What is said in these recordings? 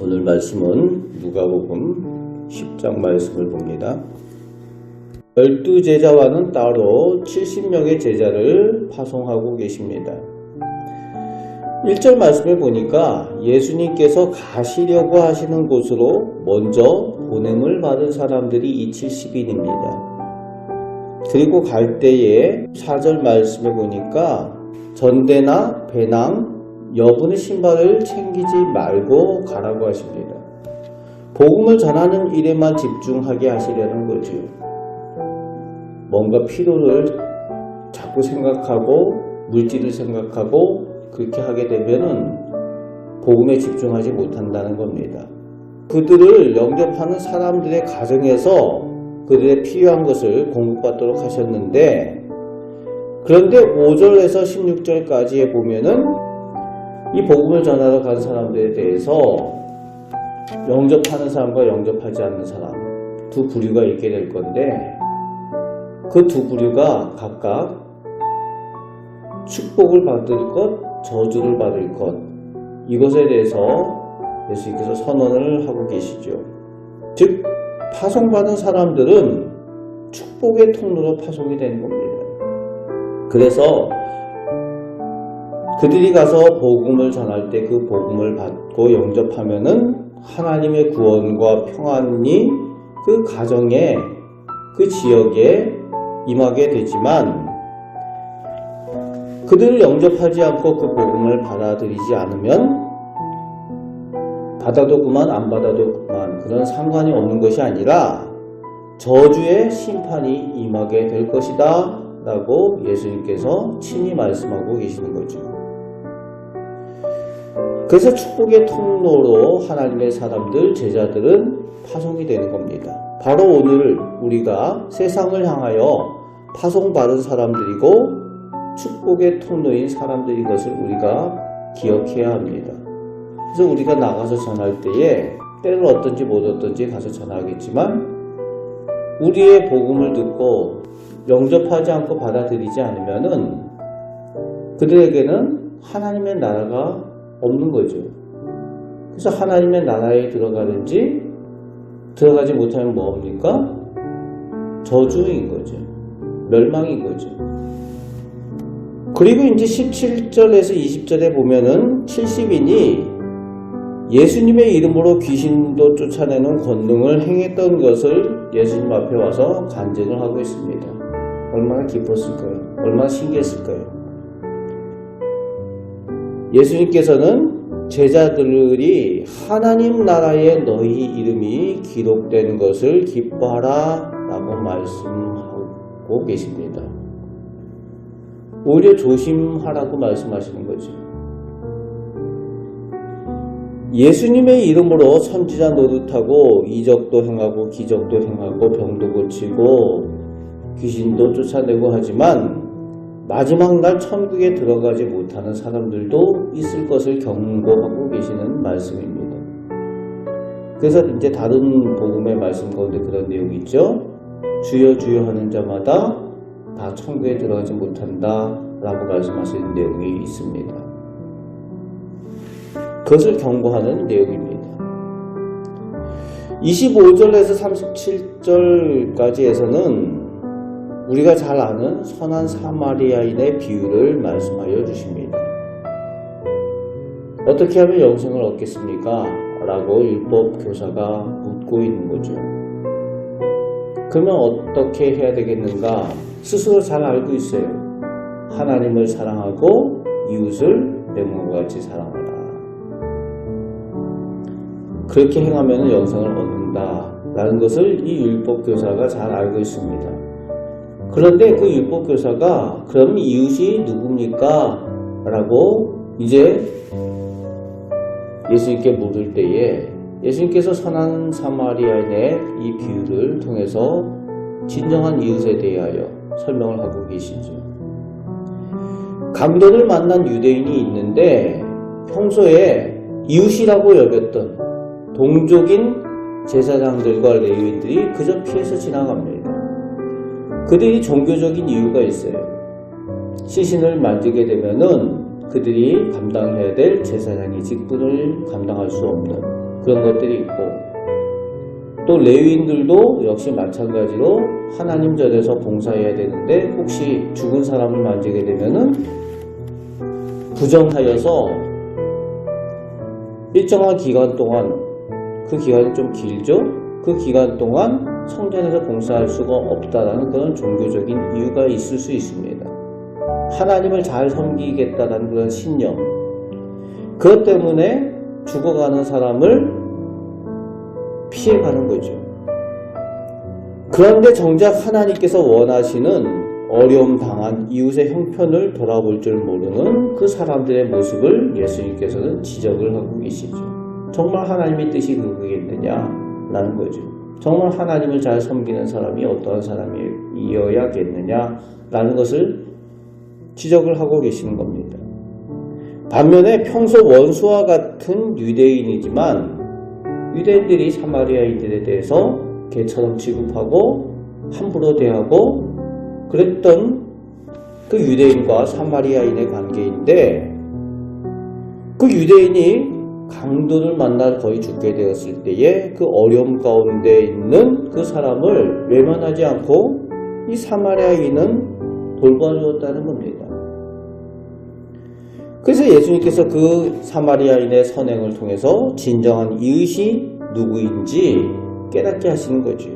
오늘 말씀은 누가복음 10장 말씀을 봅니다. 12제자와는 따로 70명의 제자를 파송하고 계십니다. 1절 말씀에 보니까 예수님께서 가시려고 하시는 곳으로 먼저 보냄을 받은 사람들이 이 70인입니다. 그리고 갈 때에 4절 말씀에 보니까 전대나 배낭, 여분의 신발을 챙기지 말고 가라고 하십니다. 복음을 전하는 일에만 집중하게 하시려는 거죠. 뭔가 필요를 자꾸 생각하고 물질을 생각하고 그렇게 하게 되면은 복음에 집중하지 못한다는 겁니다. 그들을 영접하는 사람들의 가정에서 그들의 필요한 것을 공급받도록 하셨는데, 그런데 5절에서 16절까지에 보면은 이 복음을 전하러 간 사람들에 대해서 영접하는 사람과 영접하지 않는 사람 두 부류가 있게 될 건데, 그 두 부류가 각각 축복을 받을 것, 저주를 받을 것, 이것에 대해서 예수님께서 선언을 하고 계시죠. 즉 파송받은 사람들은 축복의 통로로 파송이 되는 겁니다. 그래서 그들이 가서 복음을 전할 때 그 복음을 받고 영접하면은 하나님의 구원과 평안이 그 가정에, 그 지역에 임하게 되지만, 그들을 영접하지 않고 그 복음을 받아들이지 않으면 받아도 그만 안 받아도 그만 그런 상관이 없는 것이 아니라 저주의 심판이 임하게 될 것이다 라고 예수님께서 친히 말씀하고 계시는 거죠. 그래서 축복의 통로로 하나님의 사람들, 제자들은 파송이 되는 겁니다. 바로 오늘 우리가 세상을 향하여 파송받은 사람들이고 축복의 통로인 사람들인 것을 우리가 기억해야 합니다. 그래서 우리가 나가서 전할 때에 때는 어떤지 못 어떤지 가서 전하겠지만, 우리의 복음을 듣고 영접하지 않고 받아들이지 않으면은 그들에게는 하나님의 나라가 없는 거죠. 그래서 하나님의 나라에 들어가는지 들어가지 못하면 뭡니까? 저주인 거죠. 멸망인 거죠. 그리고 이제 17절에서 20절에 보면은 70인이 예수님의 이름으로 귀신도 쫓아내는 권능을 행했던 것을 예수님 앞에 와서 간증을 하고 있습니다. 얼마나 기뻤을까요? 얼마나 신기했을까요? 예수님께서는 제자들이 하나님 나라에 너희 이름이 기록된 것을 기뻐하라 라고 말씀하고 계십니다. 오히려 조심하라고 말씀하시는 거죠. 예수님의 이름으로 선지자 노릇하고 이적도 행하고 기적도 행하고 병도 고치고 귀신도 쫓아내고 하지만 마지막 날 천국에 들어가지 못하는 사람들도 있을 것을 경고하고 계시는 말씀입니다. 그래서 이제 다른 복음의 말씀 가운데 그런 내용이 있죠. 주여 주여 하는 자마다 다 천국에 들어가지 못한다 라고 말씀하시는 내용이 있습니다. 그것을 경고하는 내용입니다. 25절에서 37절까지에서는 우리가 잘 아는 선한 사마리아인의 비유를 말씀하여 주십니다. 어떻게 하면 영생을 얻겠습니까? 라고 율법 교사가 묻고 있는 거죠. 그러면 어떻게 해야 되겠는가? 스스로 잘 알고 있어요. 하나님을 사랑하고 이웃을 내 몸과 같이 사랑하라. 그렇게 행하면 영생을 얻는다 라는 것을 이 율법 교사가 잘 알고 있습니다. 그런데 그 율법 교사가 그럼 이웃이 누굽니까? 라고 이제 예수님께 물을 때에 예수님께서 선한 사마리아인의 이 비유를 통해서 진정한 이웃에 대하여 설명을 하고 계시죠. 강도를 만난 유대인이 있는데 평소에 이웃이라고 여겼던 동족인 제사장들과 레위인들이 그저 피해서 지나갑니다. 그들이 종교적인 이유가 있어요. 시신을 만지게 되면은 그들이 감당해야 될 제사장의 직분을 감당할 수 없는 그런 것들이 있고, 또 레위인들도 역시 마찬가지로 하나님 전에서 봉사해야 되는데 혹시 죽은 사람을 만지게 되면은 부정하여서 일정한 기간 동안, 그 기간이 좀 길죠? 그 기간 동안 성전에서 봉사할 수가 없다라는 그런 종교적인 이유가 있을 수 있습니다. 하나님을 잘 섬기겠다라는 그런 신념, 그것 때문에 죽어가는 사람을 피해가는 거죠. 그런데 정작 하나님께서 원하시는 어려움 당한 이웃의 형편을 돌아볼 줄 모르는 그 사람들의 모습을 예수님께서는 지적을 하고 계시죠. 정말 하나님의 뜻이 그거겠느냐라는 거죠. 정말 하나님을 잘 섬기는 사람이 어떠한 사람이어야겠느냐라는 것을 지적을 하고 계시는 겁니다. 반면에 평소 원수와 같은 유대인이지만 유대인들이 사마리아인들에 대해서 개처럼 취급하고 함부로 대하고 그랬던 그 유대인과 사마리아인의 관계인데, 그 유대인이 강도를 만나 거의 죽게 되었을 때에 그 어려움 가운데 있는 그 사람을 외면하지 않고 이 사마리아인은 돌봐주었다는 겁니다. 그래서 예수님께서 그 사마리아인의 선행을 통해서 진정한 이웃이 누구인지 깨닫게 하시는 거죠.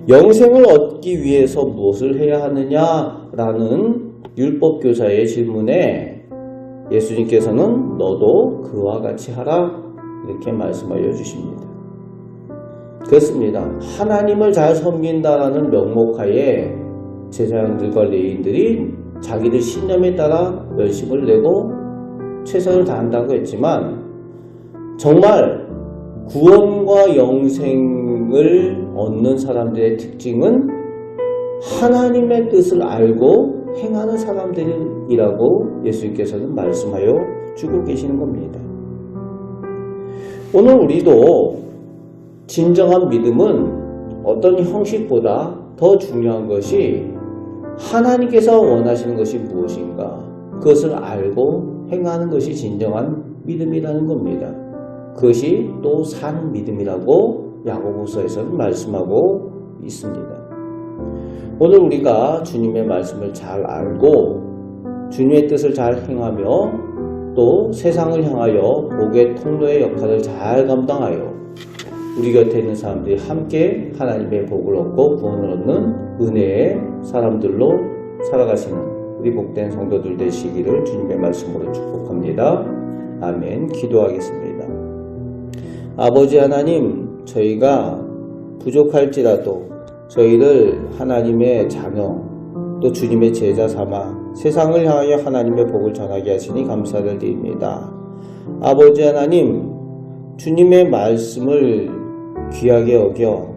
영생을 얻기 위해서 무엇을 해야 하느냐라는 율법교사의 질문에 예수님께서는 너도 그와 같이 하라 이렇게 말씀하여 주십니다. 그렇습니다. 하나님을 잘 섬긴다라는 명목하에 제사장들과 레위인들이 자기들 신념에 따라 열심을 내고 최선을 다한다고 했지만, 정말 구원과 영생을 얻는 사람들의 특징은 하나님의 뜻을 알고 행하는 사람들이라고 예수님께서는 말씀하여 주고 계시는 겁니다. 오늘 우리도 진정한 믿음은 어떤 형식보다 더 중요한 것이 하나님께서 원하시는 것이 무엇인가, 그것을 알고 행하는 것이 진정한 믿음이라는 겁니다. 그것이 또 산 믿음이라고 야고보서에서는 말씀하고 있습니다. 오늘 우리가 주님의 말씀을 잘 알고 주님의 뜻을 잘 행하며 또 세상을 향하여 복의 통로의 역할을 잘 감당하여 우리 곁에 있는 사람들이 함께 하나님의 복을 얻고 구원을 얻는 은혜의 사람들로 살아가시는 우리 복된 성도들 되시기를 주님의 말씀으로 축복합니다. 아멘. 기도하겠습니다. 아버지 하나님, 저희가 부족할지라도 저희를 하나님의 자녀 또 주님의 제자 삼아 세상을 향하여 하나님의 복을 전하게 하시니 감사를 드립니다. 아버지 하나님, 주님의 말씀을 귀하게 여겨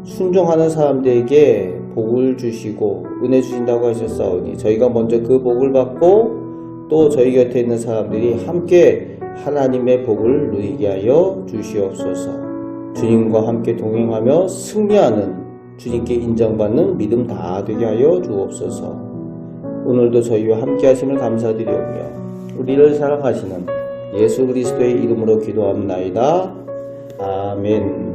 순종하는 사람들에게 복을 주시고 은혜 주신다고 하셨사오니 저희가 먼저 그 복을 받고 또 저희 곁에 있는 사람들이 함께 하나님의 복을 누리게 하여 주시옵소서. 주님과 함께 동행하며 승리하는 주님께 인정받는 믿음 다 되게 하여 주옵소서. 오늘도 저희와 함께 하심을 감사드리오며 우리를 사랑하시는 예수 그리스도의 이름으로 기도합나이다. 아멘.